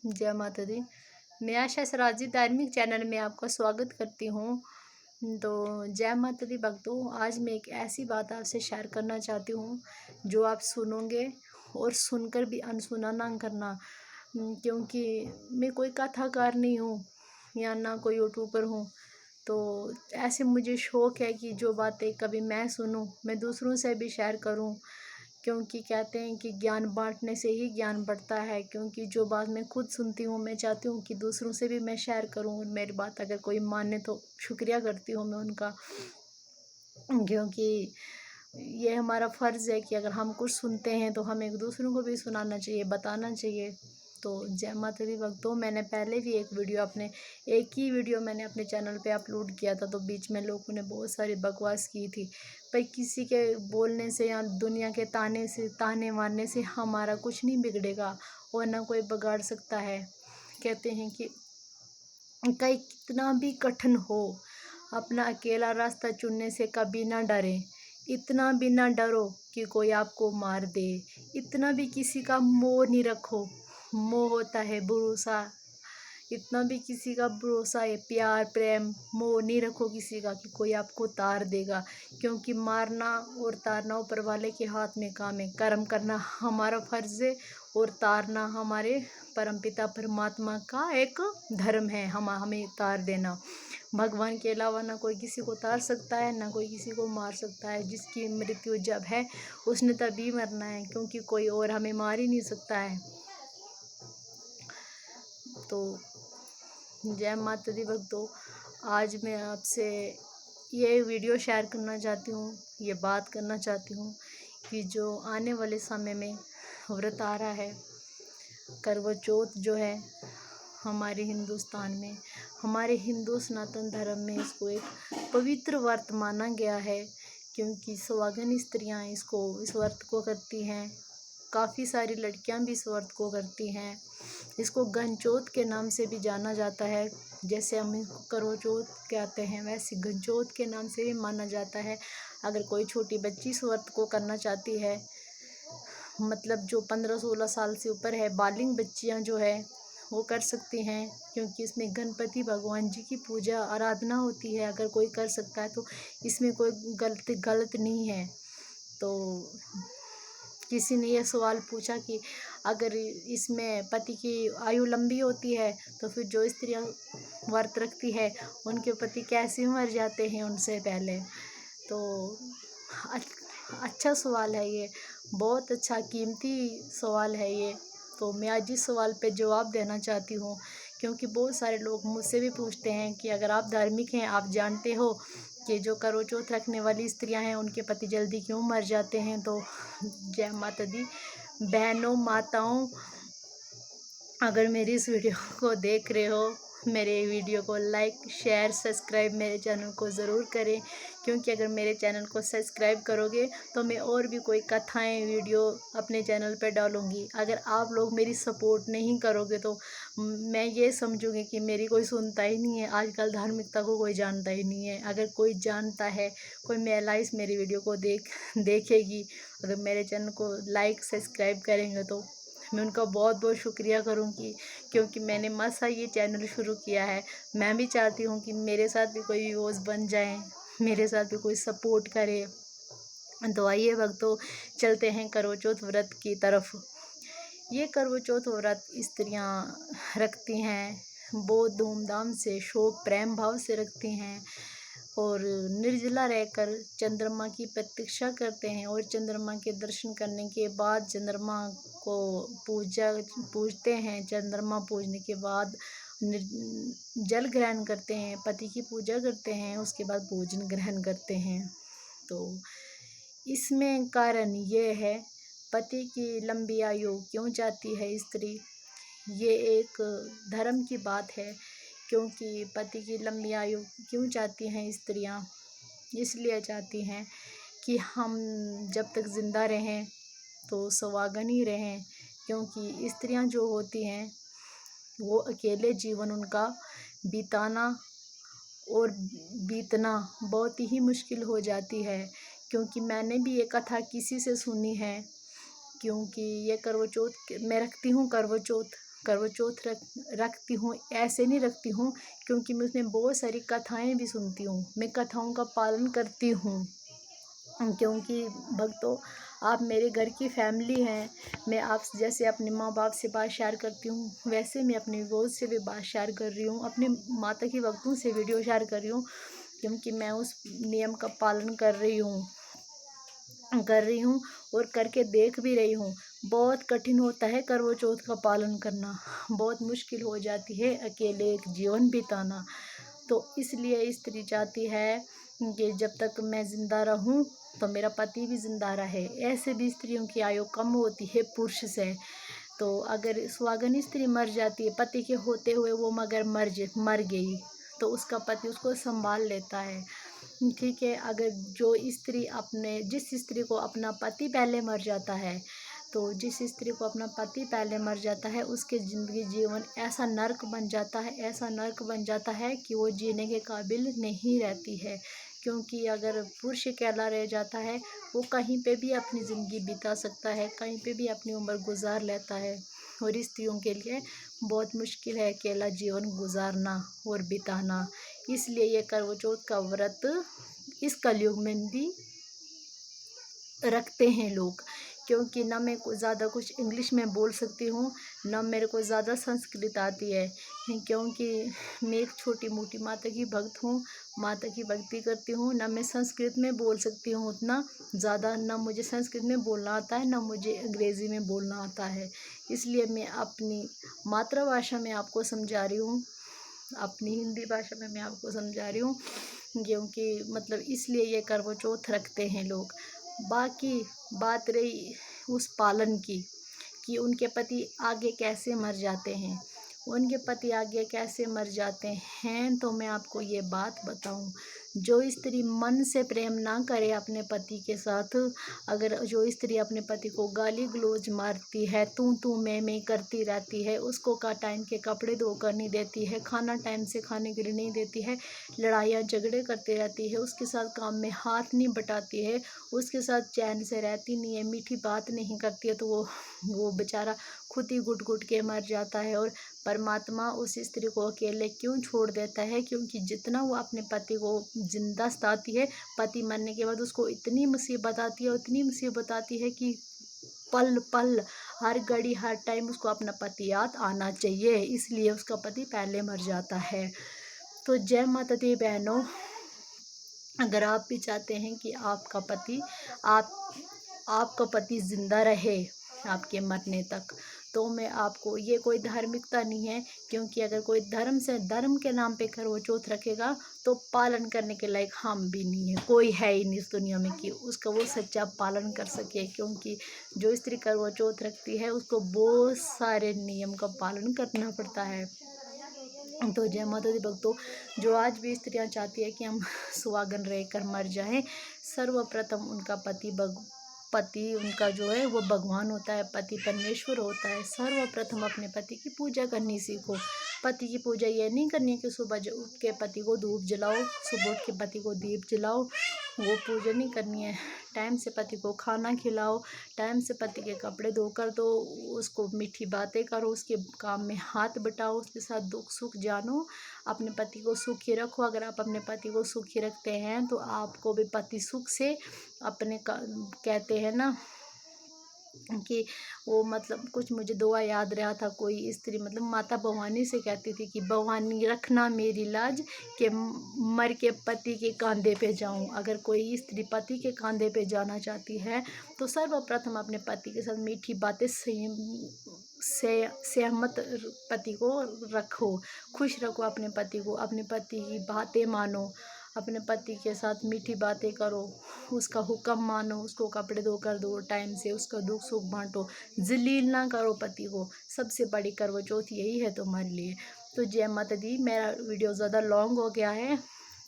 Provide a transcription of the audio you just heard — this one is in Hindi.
जय माता दी। मैं आशा सराजी धार्मिक चैनल में आपका स्वागत करती हूँ। तो जय माता दी भक्तों, आज मैं एक ऐसी बात आपसे शेयर करना चाहती हूँ जो आप सुनोगे और सुनकर भी अनसुना ना करना। क्योंकि मैं कोई कथाकार नहीं हूँ या ना कोई यूट्यूबर हूँ। तो ऐसे मुझे शौक़ है कि जो बातें कभी मैं सुनूँ मैं दूसरों से भी शेयर करूँ। क्योंकि कहते हैं कि ज्ञान बांटने से ही ज्ञान बढ़ता है। क्योंकि जो बात मैं खुद सुनती हूँ मैं चाहती हूँ कि दूसरों से भी मैं शेयर करूँ, और मेरी बात अगर कोई माने तो शुक्रिया करती हूँ मैं उनका। क्योंकि ये हमारा फ़र्ज़ है कि अगर हम कुछ सुनते हैं तो हमें दूसरों को भी सुनाना चाहिए, बताना चाहिए। तो जय माता दी भक्तों, मैंने पहले भी एक ही वीडियो मैंने अपने चैनल पे अपलोड किया था। तो बीच में लोगों ने बहुत सारी बकवास की थी। भाई किसी के बोलने से या दुनिया के ताने मारने से हमारा कुछ नहीं बिगड़ेगा और ना कोई बिगाड़ सकता है। कहते हैं कि कहीं कितना भी कठिन हो, अपना अकेला रास्ता चुनने से कभी ना डरें। इतना भी ना डरो कि कोई आपको मार दे। इतना भी किसी का मोह नहीं रखो, मोह होता है भरोसा। इतना भी किसी का भरोसा है, प्यार प्रेम मोह नहीं रखो किसी का कि कोई आपको तार देगा। क्योंकि मारना और तारना ऊपर वाले के हाथ में काम है। कर्म करना हमारा फ़र्ज़ है और तारना हमारे परमपिता परमात्मा का एक धर्म है। हमें तार देना, भगवान के अलावा ना कोई किसी को तार सकता है ना कोई किसी को मार सकता है। जिसकी मृत्यु जब है उसने तभी मरना है, क्योंकि कोई और हमें मार ही नहीं सकता है। तो जय माता दी भक्तों, आज मैं आपसे ये वीडियो शेयर करना चाहती हूँ, ये बात करना चाहती हूँ कि जो आने वाले समय में व्रत आ रहा है, करवा चौथ जो है हमारे हिंदुस्तान में, हमारे हिंदू सनातन धर्म में इसको एक पवित्र व्रत माना गया है। क्योंकि सुहागन स्त्रियां इस व्रत को करती हैं। काफ़ी सारी लड़कियां भी इस व्रत को करती हैं। इसको गणचौथ के नाम से भी जाना जाता है। जैसे हम इसको करवा चौथ कहते हैं वैसे गणचौथ के नाम से भी माना जाता है। अगर कोई छोटी बच्ची इस व्रत को करना चाहती है, मतलब जो 15-16 साल से ऊपर है, बालिग बच्चियां जो है वो कर सकती हैं। क्योंकि इसमें गणपति भगवान जी की पूजा आराधना होती है। अगर कोई कर सकता है तो इसमें कोई गलत नहीं है। तो किसी ने यह सवाल पूछा कि अगर इसमें पति की आयु लंबी होती है तो फिर जो स्त्रियां व्रत रखती है उनके पति कैसे मर जाते हैं उनसे पहले। तो अच्छा सवाल है ये, बहुत अच्छा कीमती सवाल है ये। तो मैं आज इस सवाल पे जवाब देना चाहती हूँ। क्योंकि बहुत सारे लोग मुझसे भी पूछते हैं कि अगर आप धार्मिक हैं, आप जानते हो कि जो करवा चौथ रखने वाली स्त्रियां हैं उनके पति जल्दी क्यों मर जाते हैं। तो जय माता दी बहनों माताओं, अगर मेरी इस वीडियो को देख रहे हो, मेरे वीडियो को लाइक शेयर सब्सक्राइब मेरे चैनल को ज़रूर करें। क्योंकि अगर मेरे चैनल को सब्सक्राइब करोगे तो मैं और भी कोई कथाएं वीडियो अपने चैनल पर डालूँगी। अगर आप लोग मेरी सपोर्ट नहीं करोगे तो मैं ये समझूँगी कि मेरी कोई सुनता ही नहीं है। आजकल धार्मिकता को कोई जानता ही नहीं है। अगर कोई जानता है, कोई महिला इस मेरी वीडियो को देखेगी, अगर मेरे चैनल को लाइक सब्सक्राइब करेंगे तो मैं उनका बहुत बहुत शुक्रिया करूँगी। क्योंकि मैंने मसा ये चैनल शुरू किया है। मैं भी चाहती हूँ कि मेरे साथ भी कोई व्यूअर्स बन जाएं, मेरे साथ भी कोई सपोर्ट करे। तो आइए भक्तों, चलते हैं करवा चौथ व्रत की तरफ। ये करवा चौथ व्रत स्त्रियाँ रखती हैं, बहुत धूमधाम से शौक प्रेम भाव से रखती हैं और निर्जला रहकर चंद्रमा की प्रतीक्षा करते हैं। और चंद्रमा के दर्शन करने के बाद चंद्रमा को पूजते हैं। चंद्रमा पूजने के बाद जल ग्रहण करते हैं, पति की पूजा करते हैं, उसके बाद भोजन ग्रहण करते हैं। तो इसमें कारण ये है, पति की लंबी आयु क्यों चाहती है स्त्री, ये एक धर्म की बात है। क्योंकि पति की लंबी आयु क्यों चाहती हैं स्त्रियां, इसलिए चाहती हैं कि हम जब तक ज़िंदा रहें तो सुहागन ही रहें। क्योंकि स्त्रियां जो होती हैं वो अकेले जीवन उनका बिताना और बीतना बहुत ही मुश्किल हो जाती है। क्योंकि मैंने भी ये कथा किसी से सुनी है। क्योंकि ये करवा चौथ मैं रखती हूँ करवा चौथ। करवा चौथ रखती हूँ, ऐसे नहीं रखती हूँ, क्योंकि मैं उसमें बहुत सारी कथाएँ भी सुनती हूँ, मैं कथाओं का पालन करती हूँ। क्योंकि भक्तों, आप मेरे घर की फैमिली हैं। मैं आप जैसे अपने माँ बाप से बात शेयर करती हूँ, वैसे मैं अपनी रोज़ से भी बात शेयर कर रही हूँ, अपने माता की भक्तों से वीडियो शेयर कर रही हूँ, क्योंकि मैं उस नियम का पालन कर रही हूँ और करके देख भी रही हूँ। बहुत कठिन होता है करवा चौथ का पालन करना, बहुत मुश्किल हो जाती है अकेले एक जीवन बिताना। तो इसलिए स्त्री चाहती है कि जब तक मैं ज़िंदा रहूं तो मेरा पति भी ज़िंदा रहे। ऐसे भी स्त्रियों की आयु कम होती है पुरुष से। तो अगर सुहागन स्त्री मर जाती है, पति के होते हुए वो मगर मर गई, तो उसका पति उसको संभाल लेता है। ठीक है, अगर जिस स्त्री को अपना पति पहले मर जाता है, तो जिस स्त्री को अपना पति पहले मर जाता है, उसके ज़िंदगी जीवन ऐसा नर्क बन जाता है कि वो जीने के काबिल नहीं रहती है। क्योंकि अगर पुरुष अकेला रह जाता है, वो कहीं पे भी अपनी ज़िंदगी बिता सकता है, कहीं पे भी अपनी उम्र गुजार लेता है, और स्त्रियों के लिए बहुत मुश्किल है अकेला जीवन गुजारना और बिताना। इसलिए ये करवा चौथ का व्रत इस कलयुग में भी रखते हैं लोग। क्योंकि ना मैं को ज़्यादा कुछ इंग्लिश में बोल सकती हूँ, ना मेरे को ज़्यादा संस्कृत आती है, क्योंकि मैं एक छोटी मोटी माता की भक्त हूँ, माता की भक्ति करती हूँ। ना मैं संस्कृत में बोल सकती हूँ उतना ज़्यादा, ना मुझे संस्कृत में बोलना आता है, ना मुझे अंग्रेज़ी में बोलना आता है। इसलिए मैं अपनी मातृभाषा में आपको समझा रही हूँ, अपनी हिंदी भाषा में मैं आपको समझा रही हूँ, क्योंकि मतलब इसलिए ये करवा चौथ रखते हैं लोग। बाकी बात रही उस पालन की, कि उनके पति आगे कैसे मर जाते हैं, तो मैं आपको ये बात बताऊं। जो स्त्री मन से प्रेम ना करे अपने पति के साथ, अगर जो स्त्री अपने पति को गाली गलौज मारती है, तू मैं करती रहती है, उसको का टाइम के कपड़े धोकर नहीं देती है, खाना टाइम से खाने के लिए नहीं देती है, लड़ाइयाँ झगड़े करती रहती है, उसके साथ काम में हाथ नहीं बटाती है, उसके साथ चैन से रहती नहीं है, मीठी बात नहीं करती है, तो वो बेचारा खुद ही घुट के मर जाता है। और परमात्मा उस स्त्री को अकेले क्यों छोड़ देता है? क्योंकि जितना वो अपने पति को जिंदा सताती है, पति मरने के बाद उसको इतनी मुसीबत आती है कि पल पल, हर घड़ी, हर टाइम उसको अपना पति याद आना चाहिए, इसलिए उसका पति पहले मर जाता है। तो जय माता दी बहनों, अगर आप भी चाहते हैं कि आपका पति जिंदा रहे आपके मरने तक, तो मैं आपको, ये कोई धार्मिकता नहीं है, क्योंकि अगर कोई धर्म के नाम पे करवा चौथ रखेगा तो पालन करने के लायक हम भी नहीं है, कोई है ही नहीं इस दुनिया में कि उसका वो सच्चा पालन कर सके। क्योंकि जो स्त्री करवा चौथ रखती है उसको बहुत सारे नियम का पालन करना पड़ता है। तो जय माता दी भक्तों, जो आज भी स्त्रियां चाहती है कि हम सुहागन रहकर मर जाएं, सर्वप्रथम उनका पति उनका जो है वो भगवान होता है, पति परमेश्वर होता है। सर्वप्रथम अपने पति की पूजा करनी सीखो। पति की पूजा ये नहीं करनी है कि सुबह उठ के पति को धूप जलाओ, सुबह उठ के पति को दीप जलाओ, वो पूजा नहीं करनी है। टाइम से पति को खाना खिलाओ, टाइम से पति के कपड़े धोकर दो, उसको मीठी बातें करो, उसके काम में हाथ बटाओ, उसके साथ दुख सुख जानो, अपने पति को सुखी रखो। अगर आप अपने पति को सुखी रखते हैं तो आपको भी पति सुख से कहते हैं ना कि वो मतलब कुछ मुझे दुआ याद रहा था, कोई स्त्री मतलब माता भवानी से कहती थी कि भवानी रखना मेरी लाज, कि मर के पति के कंधे पे जाऊं। अगर कोई स्त्री पति के कंधे पे जाना चाहती है तो सर्वप्रथम अपने पति के साथ मीठी बातें सहमत पति को रखो, खुश रखो अपने पति को, अपने पति की बातें मानो, अपने पति के साथ मीठी बातें करो, उसका हुक्म मानो, उसको कपड़े धोकर दो, टाइम से उसका दुख सुख बांटो, जलील ना करो पति को। सबसे बड़ी करवा चौथ यही है तुम्हारे लिए। तो जय माता दी, मेरा वीडियो ज़्यादा लॉन्ग हो गया है,